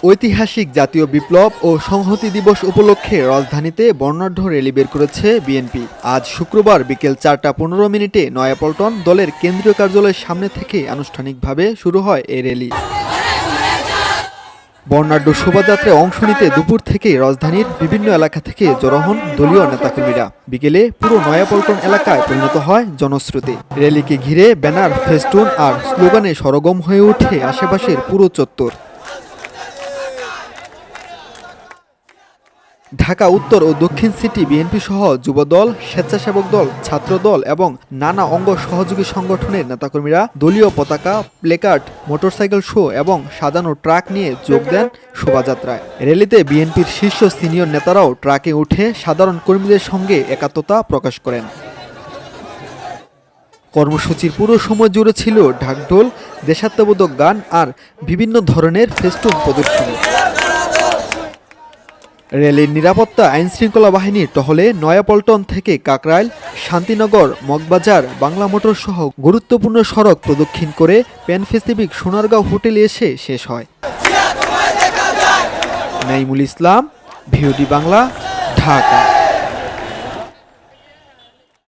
ঐতিহাসিক জাতীয় বিপ্লব ও সংহতি দিবস উপলক্ষে রাজধানীতে বর্ণাঢ্য র্যালি বের করেছে বিএনপি। আজ শুক্রবার বিকেল ৪টা ১৫ মিনিটে নয়াপল্টন দলের কেন্দ্রীয় কার্যালয়ের সামনে থেকে আনুষ্ঠানিকভাবে শুরু হয় এই র্যালি। বর্ণাঢ্য শোভাযাত্রায় অংশ নিতে দুপুর থেকেই রাজধানীর বিভিন্ন এলাকা থেকে জড়ো হন দলীয় নেতাকর্মীরা। বিকেলে পুরো নয়াপল্টন এলাকায় পরিণত হয় জনস্রোতে। র্যালিকে ঘিরে ব্যানার, ফেস্টুন আর স্লোগানে সরগম হয়ে ওঠে আশেপাশের পুরো চত্বর। ঢাকা উত্তর ও দক্ষিণ সিটি বিএনপি সহ যুবদল, স্বেচ্ছাসেবক দল, ছাত্রদল এবং নানা অঙ্গ সহযোগী সংগঠনের নেতাকর্মীরা দলীয় পতাকা, প্লেকার্ড, মোটরসাইকেল শো এবং সাজানো ট্রাক নিয়ে যোগ দেন শোভাযাত্রায়। র্যালিতে বিএনপির শীর্ষ সিনিয়র নেতারাও ট্রাকে উঠে সাধারণ কর্মীদের সঙ্গে একাত্মতা প্রকাশ করেন। কর্মসূচির পুরো সময় জুড়ে ছিল ঢাকঢোল, দেশাত্মবোধক গান আর বিভিন্ন ধরনের ফেস্টুন প্রদর্শনী। র্যালির নিরাপত্তা আইনশৃঙ্খলা বাহিনীর টহলে নয়াপল্টন থেকে কাকরাইল, শান্তিনগর, মগবাজার, বাংলা মোটর সহ গুরুত্বপূর্ণ সড়ক প্রদক্ষিণ করে প্যান প্যাসিফিক সোনারগাঁও হোটেলে এসে শেষ হয়। নাইমুল ইসলাম, ভিওডি বাংলা, ঢাকা।